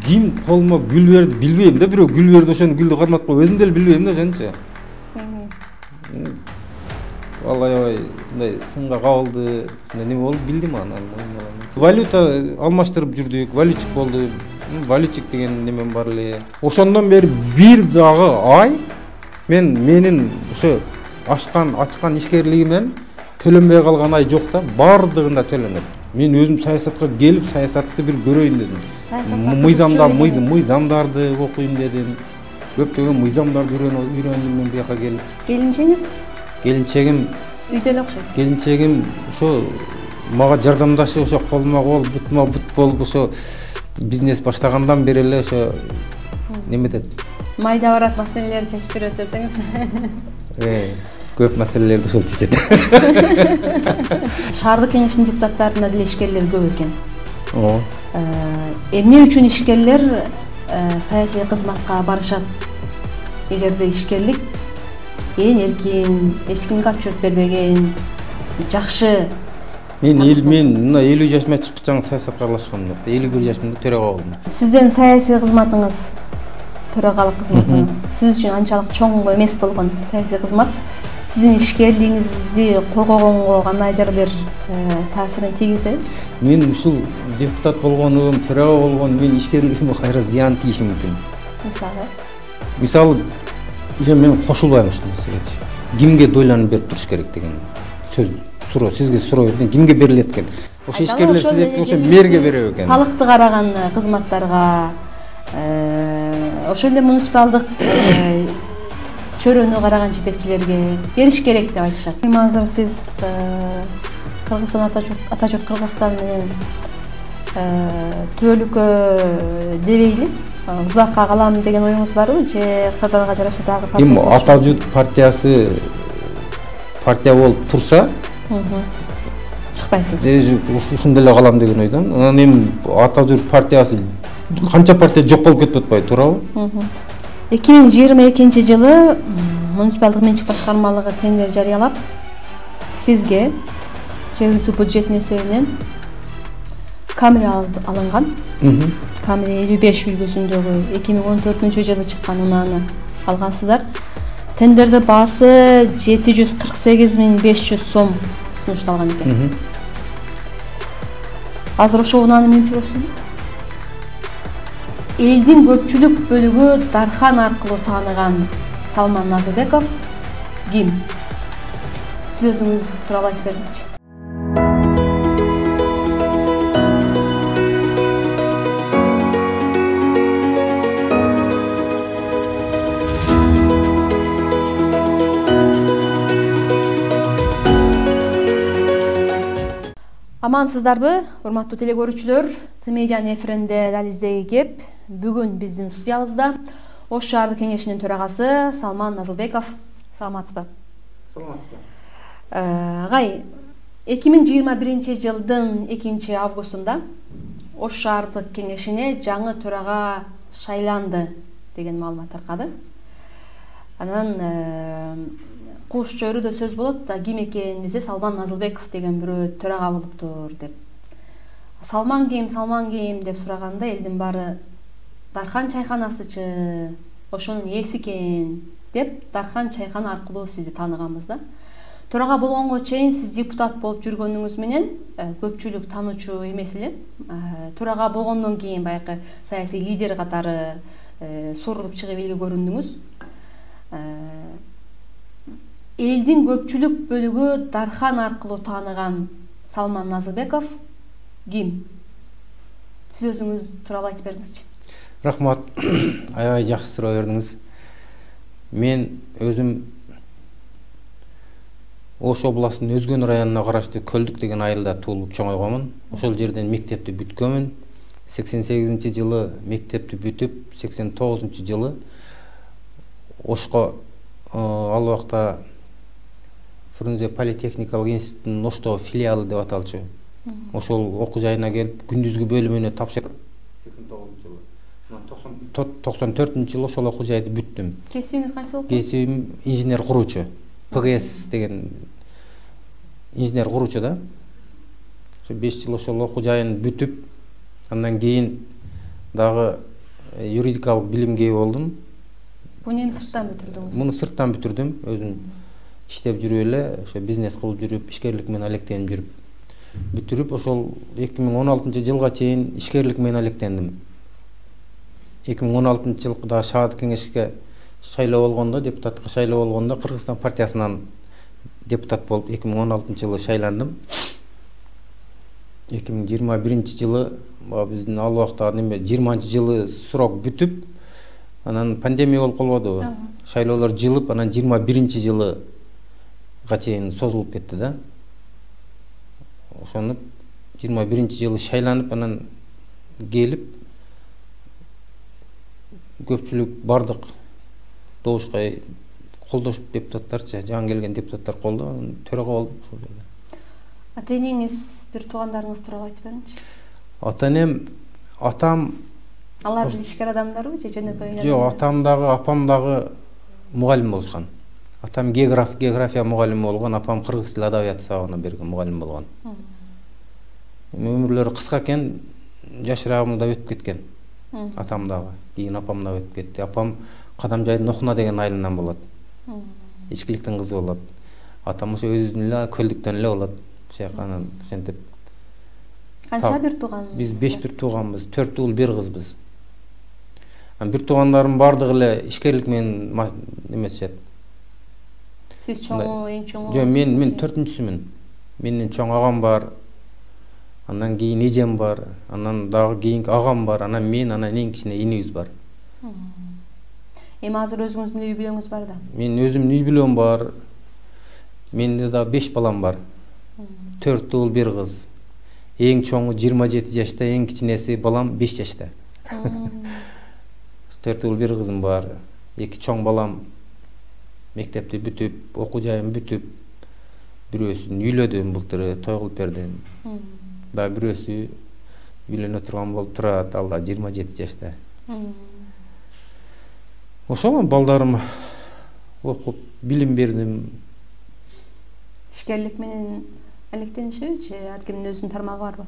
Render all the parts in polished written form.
ким колума гүл берди билбейм да, бирөө гүл берди, ошону гүлдү карматып коюп өзүм деле билбейм да ошончу. Ал аябай мындай сынга кабылды, неме болду билдим анан. Валюта алмаштырып жүрдүк, валютчик болду. Валютчик деген немем бар эле. Ошондон бери бир дагы ай менин ошо ачкан ишкерлигимен төлөнбөй калган ай жок да, бардыгында төлөнөт. Мен өзүм саясатка келип, саясатты бир көрөйүн дедим. Мыйзамдарды окуйм дедим. Көптөгөн мыйзамдарды үйрөндүм мен бияка келип. Келинчегим үйдө эле окшойт. Келинчегим ошо мага жардамдашып, ошо колума кол, бутума бут болуп, ошо бизнес баштагандан бери эле ошо неметет. Майда барат маселелерди чечип берет десеңиз. Көп маселелерди ошол чечет. Шаардык кеңештин депутаттарында деле ишкерлер көп экен. Эмне үчүн ишкерлер саясий кызматка барышат? Эгерде ишкерлик эркин, эч кимге отчет бербеген, жакшы. Мен 50 жашыма чыккыча саясатка аралашкам да. 51 жашымда төрага болдум. Сиздин саясий кызматыңыз, төрагалык кызматыңыз сиз үчүн анчалык чоң эмес болгон саясий кызмат сиздин ишкерлигиңизди коргогонго кандайдыр бир таасирин тийгизеби? Мен ушул депутат болгонум, төрага болгон мен ишкерлигиме кайра зыян тийиши мүмкүн. Мисалы, мен кошулбайм ушул нерсеге. Кимге дойланып берип туруш керек деген сөз сизге суроо бердим. Кимге берилет экен? Ошо ишкерлер сиз ошо мэрге берет экен. Салыкты караган кызматтарга, ошол эле муниципалдык чөрөнү караган жетекчилерге бериш керек деп айтышат. Азыр сиз Кыргызстан Атажурт Кыргызстан менен түбөлүккө дебейли узакка калам деген оюңуз барбы же Кыргызстанга жараша дагы партия? Эми Атажурт партиясы партия болуп турса, чыкпайсыз. Ушундай эле калам деген ойдон. Анан эми Атажурт партиясы канча партия жок болуп кетип атпайбы, туурабы? 2022 жылы муниципалдык менчик башкармалыгы тендер жарыялап, сизге жергиликтүү бюджеттин эсебинен камера алынган. Камера 55 үлгүсүндөгү 2014 жылы чыккан унааны алгансыздар. Тендерде баасы 748.500 сом сунушталган экен. Азыр ошо унааны эмне жүрөсүз? Элдин көпчүлүк бөлүгү Дархан аркылуу тааныган Салман Назарбеков ким? Сиз өзүңүз тууралуу айтып бериңизчи. Амансыздарбы, урматтуу теле көрүүчүлөр? Тмедиан эфиринде дал издеги кеп. Бүгүн биздин студиябызда Ош шаардык кеңешинин төрагасы Салман Назарбеков. Саламатсызбы? Саламатсызбы. Гай, 2021 жылдын 2 августунда Ош шаардык кеңешине жаңы төрага шайланды деген маалымат таркады. Анан куш чөйрөдө сөз болот да, ким экен десе Салман Назарбеков деген бирөө төрага болуптур деп. Салман ким деп сураганда элдин баары Дархан чайханасычы, ошонун ээси экен деп Дархан чайхана аркылуу сизди тааныганбыз да. Төрага болгонго чейин сиз депутат болуп жүргөнүңүз менен көпчүлүк таануучу эмес эле. Төрага болгондон кийин баягы саясий лидер катары сурулуп чыгып элге көрүндүңүз. Элдин көпчүлүк бөлүгү Дархан аркылуу тааныган Салман Назарбеков ким? Сиз өзүңүз тууралуу айтып бериңизчи. Рахмат. Аябай жакшы суроо бердиңиз. Мен өзүм Ош областынын Өзгөн районуна караштуу Көлдүк деген айылда туулуп чоңойгонмун. Ошол жерден мектепти бүткөнмүн. 88 жылы мектепти бүтүп, 89 жылы Ошко ал убакта Фрунзе политехникалык институтунун Оштогу филиалы деп аталчу. Ошол окуу жайына келип, күндүзгү бөлүмүнө тапшырып 89 жылы. 94 жылы ошол окуу жайды бүттүм. Кесибиңиз кайсы болду? Кесибим инженер куруучу. ПГС деген инженер куруучу да. 5 жыл ошол окуу жайын бүтүп, андан кийин дагы юридикалык билимге ээ болдум. Буну эми сырттан бүтүрдүңүз? Муну сырттан бүтүрдүм. Өзүм иштеп жүрүп эле, ошо бизнес кылып жүрүп, ишкерлик менен алектенип жүрүп бүтүрүп, ошол 2016-жылга чейин ишкерлик менен алектендим. 2016-жылкы да шаардык кеңешке шайлоо болгондо, депутаттыкка шайлоо болгондо Кыргызстан партиясынан депутат болуп 2016-жылы шайландым. 2021-жылы биздин ал убакта 20-жылы срок бүтүп, анан пандемия болуп калбадыбы? Шайлоолор жылып, анан 21-жылыга чейин созулуп кетти да. Ошону 21-жылы шайланып, анан келип көпчүлүк бардык добушка колдошуп депутаттарчы, жаңы келген депутаттар колдоп, төрага болдум ошол жерде. Ата-энеңиз, бир туугандарыңыз тууралуу айтып бериңичи. Ата-энем, атам Алар ишкер адамдарбы же жөнөкөй? Жок, атам дагы, апам дагы мугалим болушкан. Атам география мугалими болгон, апам кыргыз тили адабияты сабагына берген мугалим болгон. Өмүрлөрү кыска экен, жашырагымда өтүп кеткен. Атам дагы, кийин апам дагы өтүп кетти. Апам Кадамжайдын Нохуна деген айылынан болот. Ичкиликтин кызы болот. Атам ошо өзүнүн эле Көлдүктөн эле болот. Анан ошентип. Канча бир тууганыңыз? Биз 5 бир тууганбыз, 4 уул, 1 кызбыз. Бир туугандарым бардыгы эле ишкерлик менен эмесишет. Сиз чоңу, эң чоңу? Жок, мен 4-сүмүн. Менден чоң агам бар. Андан кийин эжем бар. Андан дагы кийинки агам бар. Анан мен, анан эң кичине инибиз бар. Эми азыр өзүңүздүн үй бүлөңүз бар да? Мен өзүмдүн үй бүлөм бар. Менде да 5 балам бар. 4 уул, 1 кыз. Эң чоңу 27 жашта, эң кичинеси балам 5 жашта. 4 уул, 1 кызым бар. 2 чоң балам мектепти бүтүп, окуу жайын бүтүп, бирөөсүн үйлөдүм былтыр, той кылып бердим. Да бирөөсү үйлөнө турган болуп турат, ал да 27 жашта. Ошол балдарым окуп, билим бердим. Ишкерлик менен алектенишеби? Ар кимдин өзүнүн тармагы барбы?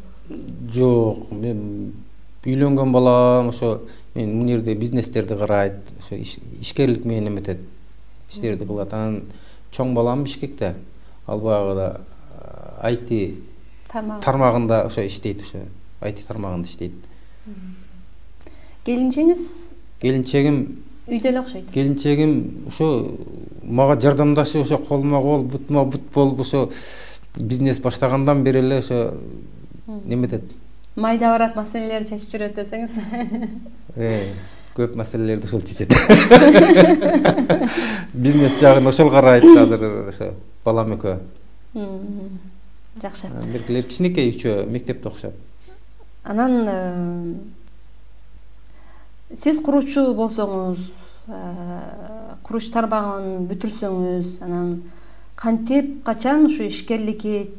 Жок, мен үйлөнгөн балам ошо мен мына жерде бизнестерди карайт, ошо ишкерлик менен эметет. Иштерди кылат. Анан чоң балам Бишкекте. Ал багыда IT тармагында ошо иштейт, ошо IT тармагында иштейт. Келинчеңиз? Келинчегим үйдө эле окшойт. Келинчегим ошо мага жардамдашып, ошо колума кол, бутума бут болуп, ошо бизнес баштагандан бери эле ошо неметет. Майда барат маселелерди чечип жүрөт десеңиз. Көп маселелерди ошол чечет. Бизнес жагын ошол карайт азыр ошо балам экөө. Жакшы. Биркилер кичинекей үчөө мектепте окушат. Анан сиз куручу болсоңуз, куруш тармагын бүтүрсөңүз, анан кантип, качан ушу ишкерликке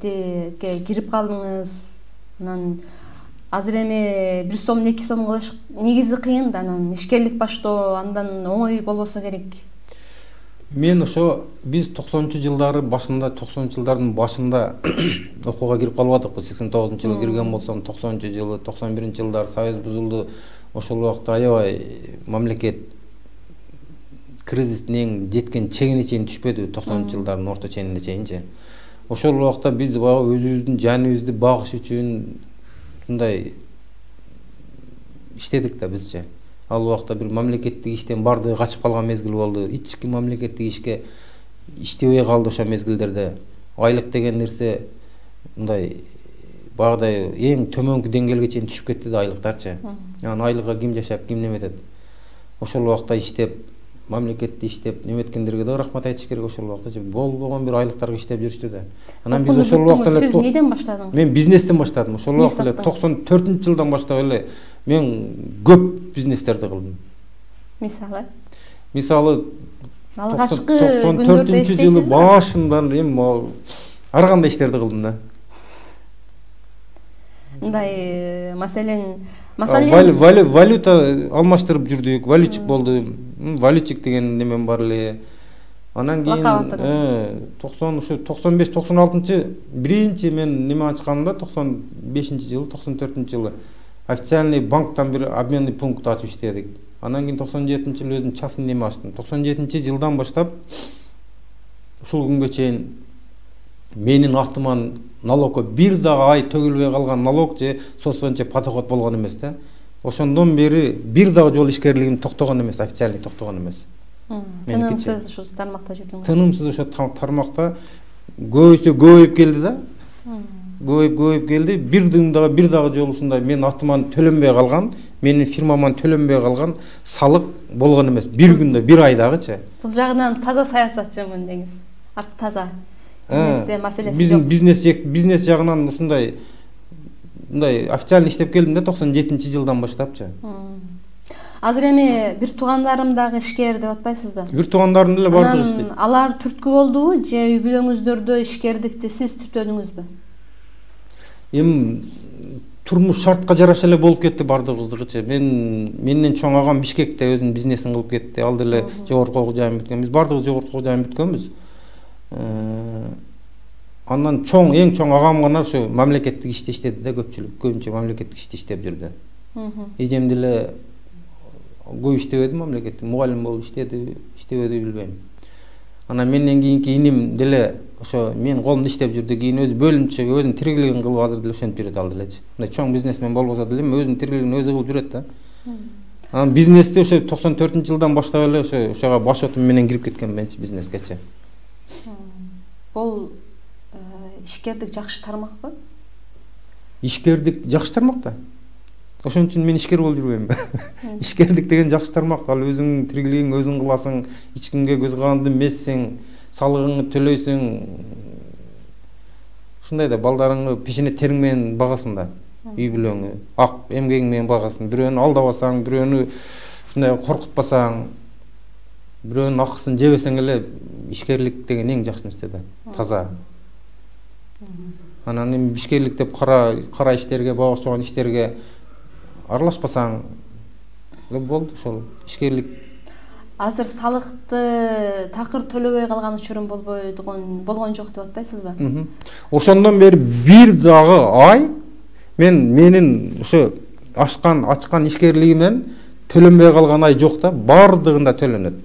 кирип калдыңыз? Анан азыр эми 1 сом, 2 сом кылыш негизи кыйын да, анан ишкерлик баштоо андан оңой болбосо керек. Мен ошо биз 90-жылдары башында, 90-жылдардын башында окууга кирип калбадыкпы. 89-жылы кирген болсом, 90-жылы, 91-жылдар Союз бузулду. Ошол убакта аябай мамлекет кризистин эң жеткен чегине чейин түшпөдү, 90-жылдардын орто ченине чейинчи. Ошол убакта биз өзүбүздүн жаныбызды багыш үчүн мындай иштедик да бизче. Ал убакта бир мамлекеттик иштен бардыгы качып калган мезгил болду. Ички мамлекеттик ишке иштебей калды ошол мезгилдерде. Айлык деген нерсе мындай багыдай эң төмөнкү деңгээлге чейин түшүп кетти да айлыктарчы. Анан айлыкка ким жашап, ким неметет. Ошол убакта иштеп, мамлекетте иштеп, неметкендерге да рахмат айтыш керек. Ошол убакта болбогон бир айлыктарга иштеп жүрүштү да. Анан биз ошол убакта эле сиз эмнеден баштадыңыз? Мен бизнестен баштадым. Ошол убакта эле 94-жылдан баштап эле мен көп бизнестерди кылдым. Мисалы алгачкы 94-жылы башынан эми ар кандай иштерди кылдым да. Мындай маселен валюта алмаштырып жүрдүк, валютчик болдум. Валютчик деген немем бар эле. Анан кийин 95-96 биринчи мен неме ачканымда 95-жылы, 94-жылы официальный банктан бир обменный пункт ачып иштедик. Анан кийин 97-жылы өзүм частный неме ачтым. 97-жылдан баштап ушул күнгө чейин менин актыман налогко бир дагы ай төгүлбөй калган налог же собственный подоход болгон эмес да. Ошондон бери бир дагы жолу ишкерлигим токтогон эмес, официальный токтогон эмес. Тынымсыз ушу тармакта жүрдүңүз. Тынымсыз ошо тармакта көбөйүп келди да. Көбөйүп келди. Бир дагы жолу ушундай мен атыман төлөнбөй калган, менин фирмаман төлөнбөй калган салык болгон эмес. Бир күндө, бир айдагычы. Бул жагынан таза саясатчымын деңиз. Арты таза. Бизнесте маселеси жок. Бизнес жагынан ушундай официально иштеп келдим да 97-жылдан баштапчы. Азыр эми бир туугандарым дагы ишкер деп атпайсызбы? Бир туугандарым деле бардыгы иштейт. Алар түрткү болдубу же үй бүлөңүздөрдө ишкердикти сиз түптөдүңүзбү? Эми турмуш шартка жараша эле болуп кетти бардыгыбыздыкычы. Менден чоң агам Бишкекте өзүнүн бизнесин кылып кетти. Ал деле жогорку окуу жайын бүткөн. Биз бардыгыбыз жогорку окуу жайын бүткөнбүз. Андан эң чоң агам гана ошо мамлекеттик иште иштеди да, көпчүнчө мамлекеттик иште иштеп жүрдү. Эжем деле көп иштебеди мамлекеттик, мугалим болуп иштебеди билбейм. Анан менден кийинки иним деле ошо мен колумда иштеп жүрдү, кийин өзү бөлүмчөгө өзүнүн тиргилигин кылып азыр деле ошентип жүрөт ал делечи. Мындай чоң бизнесмен болбосо деле өзүнүн тиргилигин өзү кылып жүрөт да. Анан бизнести ошо 94-жылдан баштап эле ошого баш отум менен кирип кеткен менчи бизнескечи. Бул ишкердик жакшы тармакпы? Ишкердик жакшы тармак да. Ошон үчүн мен ишкер болуп жүрбөйм. Ишкердик деген жакшы тармак. Ал өзүңдүн тиргилигиңди өзүң кыласың, эч кимге көз каранды эмессиң, салыгыңды төлөйсүң. Ушундай да балдарыңды пешене териң менен багасың да. Үй бүлөңү ак эмгегиң менен багасың. Бирөөнү алдабасаң, бирөөнү ушундай коркутпасаң, бирөөнүн акысын жебесең эле ишкерлик деген эң жакшы нерсе да. Таза. Анан эми ишкерлик деп кара иштерге, бага окшогон иштерге аралашпасаң болду ошол ишкерлик. Азыр салыкты такыр төлөбөй калган учурум болгон жок деп атпайсызбы? Ошондон бери бир дагы ай менин ошо ачкан ишкерлигимен төлөнбөй калган ай жок да, бардыгында төлөнөт.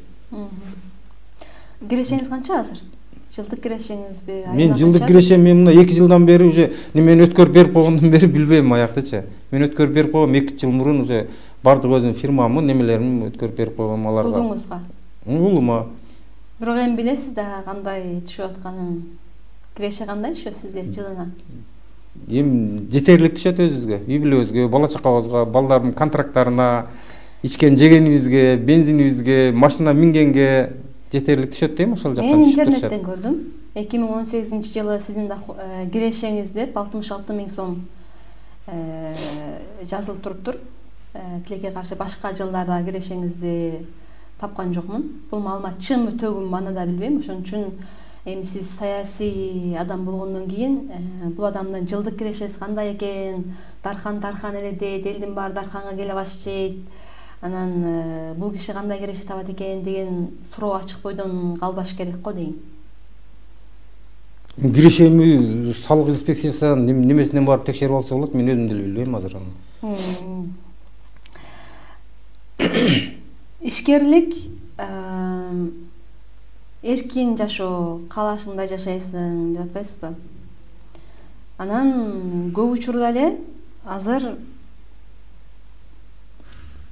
Кирешеңиз канча азыр? Жылдык кирешеңизби? Мен жылдык кирешем мына 2 жылдан бери уже немени өткөрүп берип койгондон бери билбейм аяктычы. Мен өткөрүп берип койгом 2 жыл мурун уже бардык өзүнүн фирмамы, немелерим өткөрүп берип койгом аларга. Уулуңузга? Уулума. Бирок эми билесиз да кандай түшүп атканын. Киреше кандай түшөт сизге жылына? Эми жетерлик түшөт өзүбүзгө, үй бүлөбүзгө, бала чакабызга, балдардын контракттарына, ичкен жегенибизге, бензинибизге, машина мингенге жетерлик түшөт дейм ошол жактан. Мен интернеттен көрдүм. 2018-жылы сиздин кирешеңиз деп 66 000 сом жазылып туруптур. Тилекке каршы башка жылдарда кирешеңизди тапкан жокмун. Бул маалымат чынбы төгүмбү аны да билбейм. Ошон үчүн эми сиз саясий адам болгондон кийин бул адамдын жылдык кирешеси кандай экен, дархан эле дейт, элдин баары дарханга келе баштайт. Анан бул киши кандай киреше табат экен деген суроо ачык бойдон калбаш керек го дейм. Кирешеми салык инспекциясынан немесинен барып текшерип алса болот, мен өзүм деле билбейм азыр аны. Ишкерлик эркин жашоо, каалашыңдай жашайсың деп атпайсызбы? Анан көп учурда эле азыр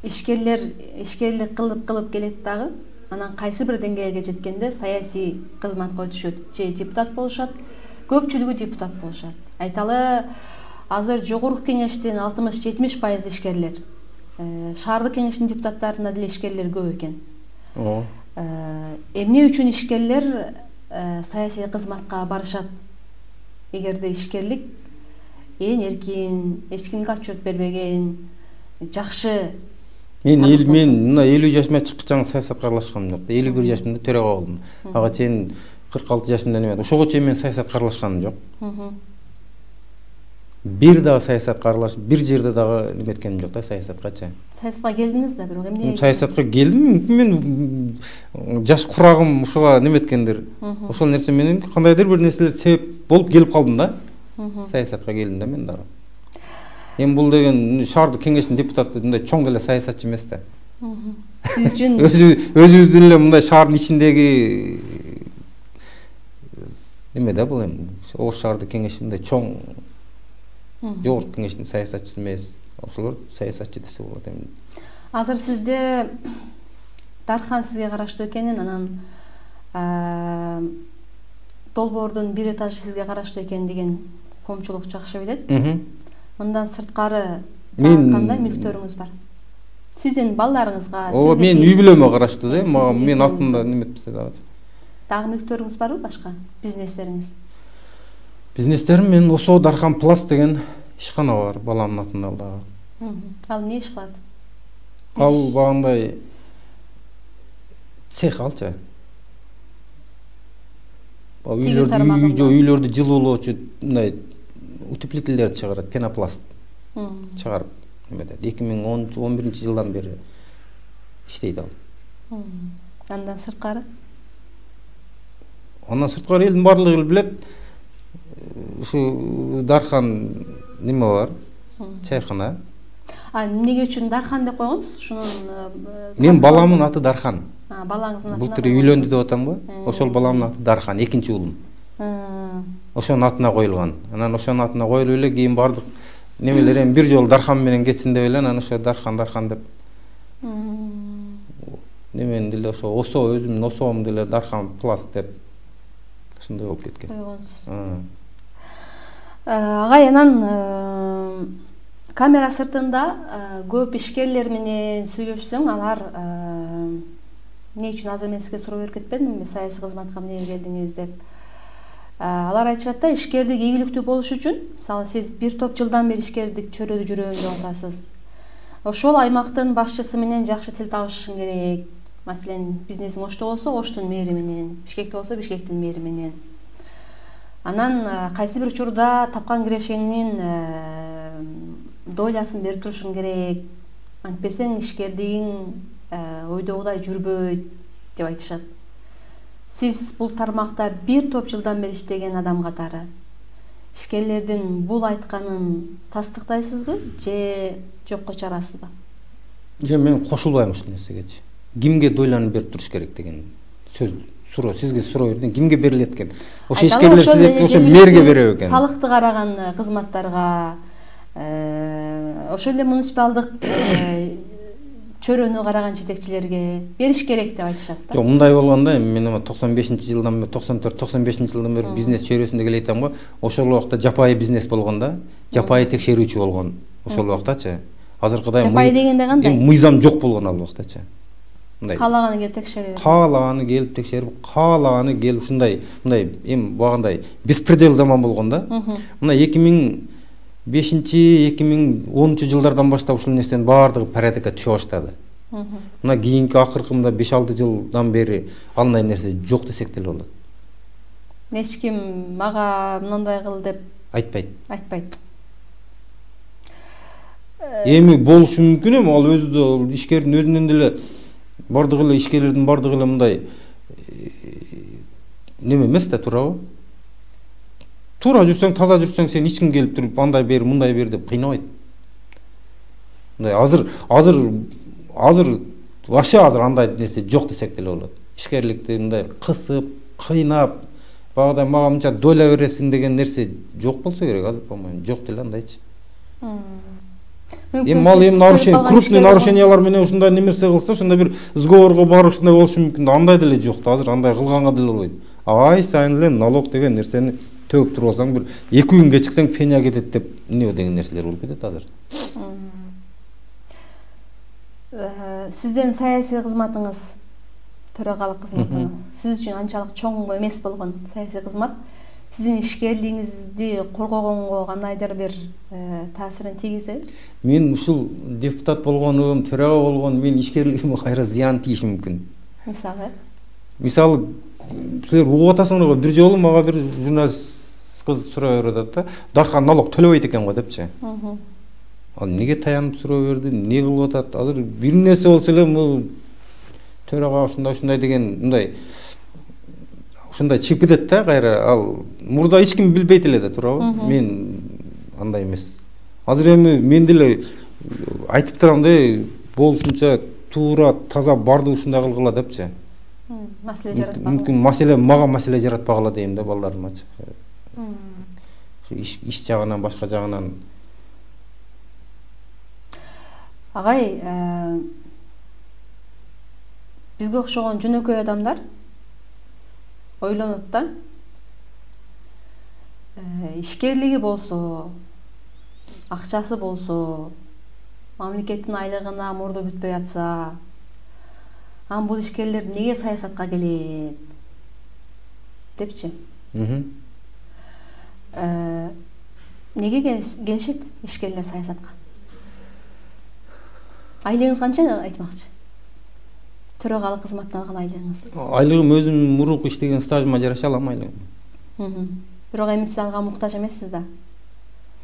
ишкерлик кылып келет дагы. Анан кайсы бир деңгээлге жеткенде саясий кызматка өтүшөт, же депутат болушат, көпчүлүгү депутат болушат. Айталы, азыр жогорку кеңештин 60-70% ишкерлер. Шаардык кеңештин депутаттарында деле ишкерлер көп экен. Эмне үчүн ишкерлер саясий кызматка барышат? Эгерде ишкерлик эң эркин, эч кимге отчет бербеген, жакшы. Мен мына 50 жашыма чыккыча саясатка аралашканым жок. 51 жашымда төрага болдум. Ага чейин 46 жашымда неме. Ошого чейин мен саясатка аралашканым жок. Бир дагы саясатка аралашып, бир жерде дагы неметкеним жок да саясаткачы. Саясатка келдиңиз да, бирок эмне? Саясатка келдим, мен жаш курагым ушуга неметкендир. Ошол нерсе менен кандайдыр бир нерселер себеп болуп келип калдым да. Саясатка келдим да мен дагы. Эми бул деген шаардык кеңештин депутаты мындай чоң деле саясатчы эмес да. Сиз үчүн Өзүбүздүн эле мындай шаардын ичиндеги неме да бул эми Ош шаардык кеңеши мындай чоң жогорку кеңештин саясатчысы эмес. Ошолор саясатчы десе болот эми. азыр сизде Дархан сизге караштуу экенин, анан долбоордун бир этажы сизге караштуу экен деген коомчулук жакшы билет. Мындан сырткары кандай мүлктөрүңүз бар? Сиздин балдарыңызга, мен үй бүлөмө караштуу да, мен атымда неметпесе дагы. Дагы мүлктөрүңүз барбы башка? Бизнестериңиз? Бизнестерим мен Осо Дархан Пласт деген ишкана бар, баламдын атында дагы. Ал эмне иш кылат? Ал багындай цех алчы. Үйлөрдү жылуулоочу мындай утеплительдерди чыгарат, пенопласт чыгарып немеде. 2011-жылдан бери иштейт ал. Андан сырткары? Андан сырткары элдин баардыгы билет. Ушу Дархан неме бар? Чайхана. Эмнеге үчүн Дархан деп койгонсуз? Ушунун мен баламдын аты Дархан. Балаңыздын атына. Былтыр үйлөндү деп атамбы? Ошол баламдын аты Дархан, экинчи уулум. Ошонун атына коюлган. Анан ошонун атына коюлуп эле кийин бардык немелер эми бир жолу Дархан менен кетсин деп эле анан ошо Дархан деп. Немен деле ошо Осо өзүмдүн Осоом деле Дархан Пласт деп ошондой болуп кеткен. Койгонсуз. Агай, анан камера сыртында көп ишкерлер менен сүйлөшсөң, алар эмне үчүн азыр мен сизге суроо берип кетпедимби, саясий кызматка эмнеге келдиңиз деп. Алар айтышат да, ишкердик ийгиликтүү болуш үчүн, мисалы сиз бир топ жылдан бери ишкердик чөйрөдө жүрөм деп атасыз. Ошол аймактын башчысы менен жакшы тил табышышың керек. Маселен, бизнесиң Ошто болсо, Оштун мэри менен, Бишкекте болсо, Бишкектин мэри менен. Анан кайсы бир учурда тапкан кирешеңдин долясын берип турушуң керек. Антпесең ишкердигиң ойдогудай жүрбөйт деп айтышат. Сиз бул тармакта бир топ жылдан бери иштеген адам катары ишкерлердин бул айтканын тастыктайсызбы же жокко чыгарасызбы? Мен кошулбайм ушул нерсегечи. Кимге дойланып берип туруш керек деген сөз суроо, сизге суроо бердим. Кимге берилет экен? Ошо ишкерлер сиз ошо мэрге берет экен. Салыкты караган кызматтарга, ошол эле муниципалдык чөйрөнү караган жетекчилерге бериш керек деп айтышат да. Жок, мындай болгондо мен 95-жылдан 94-95-жылдан бери бизнес чөйрөсүндө келе айтам го. Ошол убакта жапайы бизнес болгон да, жапайы текшерүүчү болгон ошол убактачы. Азыркыдай жапайы дегенде кандай? Мыйзам жок болгон ал убактачы. Каалаганы келип текшерип. Каалаганы келип текшерип, каалаганы келип ушундай, мындай эми багандай беспредел заман болгон да. Мына 2005-2010-жылдардан баштап ушул нерсенин баардыгы порядокко түшө баштады. Мына кийинки акыркы 5-6 жылдан бери андай нерсе жок десек деле болот. Эч ким мага мындай кыл деп айтпайт. Эми болушу мүмкүн эми ал өзү да ишкердин өзүнөн деле бардыгы эле ишкерлердин бардыгы эле мындай неме эмес да, туурабы? Туура жүрсөң, таза жүрсөң, сен эч ким келип туруп андай бер, мындай бер деп кыйнабайт. Мындай азыр вообще андай нерсе жок десек деле болот. Ишкерликти мындай кысып, кыйнап, багыдай мага мынча доля бересиң деген нерсе жок болсо керек, азыр по-моему жок деле андайчы. Нарушение, крупный нарушениялар менен ушундай немерсе кылса, ошондой бир сговорго барып ушундай болушу мүмкүн. Андай деле жок да, азыр андай кылганга деле болбойт. Ай сайын эле налог деген нерсени төгүп туруп алсаң, бир 2 күн кечиксең пеня кетет деп эмне деген нерселер болуп кетет азыр. Сиздин саясий кызматыңыз, төрагалык кызматыңыз, сиз үчүн анчалык чоң эмес болгон саясий кызмат сиздин ишкерлигиңизди коргогонго кандайдыр бир таасирин тийгизеби? Мен ушул депутат болгонум, төрага болгон мен ишкерлигиме кайра зыян тийиши мүмкүн. Мисалы, силер угуп атасыңар го, бир жолу мага бир журналист кыз суроо берип атат да, Дархан налог төлөбөйт экен го депчи. Ал неге таянып суроо берди, эмне кылып атат? Азыр бир нерсе болсо эле бул төрага ушундай деген мындай ушундай чыгып кетет да кайра. Ал мурда эч ким билбейт эле да, туурабы? Мен андай эмес. Азыр эми мен деле айтып турам да, болушунча туура таза барды ушундай кылгыла депчи. Маселе жаратпагыла. Мүмкүн маселе мага маселе жаратпагыла дейм да балдарымачы. Иш жагынан, башка жагынан. Агай, бизге окшогон жөнөкөй адамдар ойлонот да. Ишкерлиги болсо, акчасы болсо, мамлекеттин айлыгына мурду бүтпөй атса, бул ишкерлер неге саясатка келет депчи. Неге келишет ишкерлер саясатка? Айлыгыңыз канча айтмакчы? Төрагалык кызматтан алган айлыгыңыз? Айлыгым өзүм мурунку иштеген стажыма жараша алам айлыгым. Бирок эми сиз алга муктаж эмессиз да.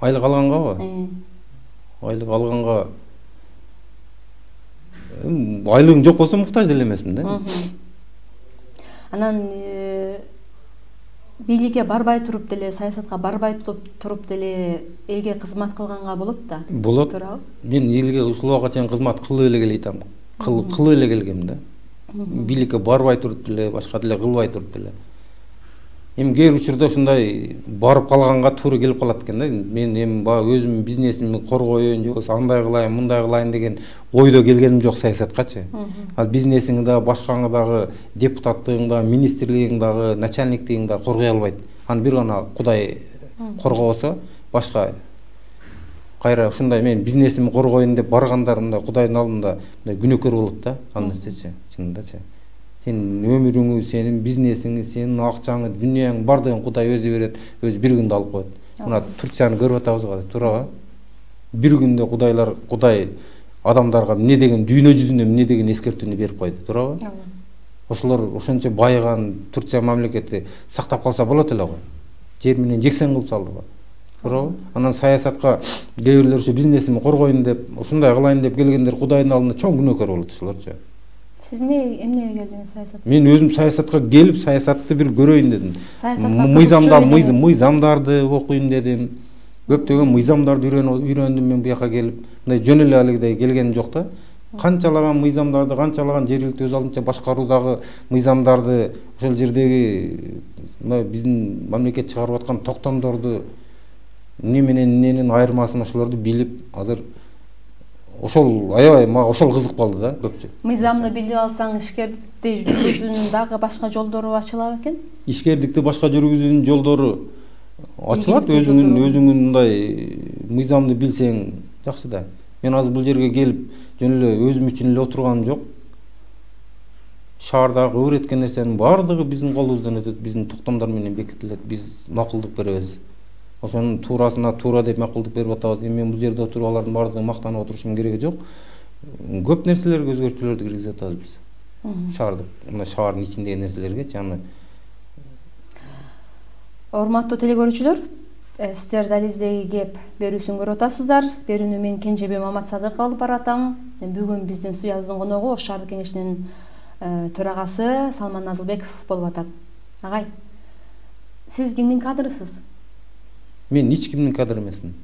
Айлык алганга? Айлык алганга айлыгым жок болсо муктаж деле эмесмин да. Анан бийликке барбай туруп деле, саясатка барбай туруп деле элге кызмат кылганга болот да. Болот. Мен элге ушул убакка чейин кызмат кылып эле келетам. Кылып эле келгем да. Бийликке барбай туруп деле, башка деле кылбай туруп деле. Эми кээ бир учурда ушундай барып калганга туура келип калат экен да. Мен эми өзүмдүн бизнесимди коргоюн, же болбосо андай кылайын, мындай кылайын деген ойдо келгеним жок саясаткачы. Ал бизнесиңди дагы, башкаңды дагы, депутаттыгыңды дагы, министрлигиңди дагы, начальниктигиңди дагы коргой албайт. Аны бир гана Кудай коргобосо, башка кайра ушундай мен бизнесимди коргоюн деп баргандар мындай Кудайдын алдында мындай күнөөкөр болот да, ал нерсечи, чынындачы. Сен өмүрүңү, сенин бизнесиңи, сенин акчаңы, дүйнөң бардыгын Кудай өзү берет, өзү бир күндө алып коет. Мына Турцияны көрүп атабыз го, туурабы? Бир күндө Кудай адамдарга эмне деген дүйнө жүзүнө эмне деген эскертүүнү берип койду, туурабы? Ошолор ошончо байыган Турция мамлекети сактап калса болот эле го. Жер менен жексен кылып салды го. Туурабы? Анан саясатка кээ бирлер ошо бизнесимди коргоюн деп, ушундай кылайын деп келгендер Кудайдын алдында чоң күнөөкөр болот ошолорчу. Сиз эмнеге келдиңиз саясатка? Мен өзүм саясатка келип, саясатты бир көрөйүн дедим. Мыйзамдарды окуйун дедим. Көптөгөн мыйзамдарды үйрөндүм мен буяка келип. Мындай жөн эле алгыдай келгеним жок да. Канчалаган мыйзамдарды, канчалаган жергиликтүү өз алдынча башкаруудагы мыйзамдарды, ошол жердеги мына биздин мамлекет чыгарып аткан токтомдорду эмне менен эмненин айырмасын ошолорду билип, азыр ошол аябай мага ошол кызык калды да көпчү. Мыйзамды билип алсаң, ишкердикти жүргүзүүнүн дагы башка жолдору ачылат экен? Ишкердикти башка жүргүзүүнүн жолдору ачылат, өзүңүн мындай мыйзамды билсең жакшы да. Мен азыр бул жерге келип, жөн эле өзүм үчүн эле отурганым жок. Шаардагы өйрөткөн нерсенин бардыгы биздин колубуздан өтөт, биздин токтомдор менен бекитилет, биз макулдук беребиз. Ошонун туурасына туура деп макулдук берип атабыз. Мен бул жерде отуруп алардын бардыгын мактанып отурушум кереги жок. Көп нерселерге өзгөртүүлөрдү киргизип атабыз биз. Шаардык, мына шаардын ичиндеги нерселергечи аны. Урматтуу телекөрүүчүлөр, сиздер дализдеги кеп берүүсүн көрүп атасыздар. Берүүнү мен Кенжебек Маматсадык алып баратам. Бүгүн биздин студиябыздын коногу Ош шаардык кеңешинин төрагасы Салман Назылбеков болуп атат. Агай, сиз кимдин кадрысыз? Мен эч кимдин кадры эмесмин.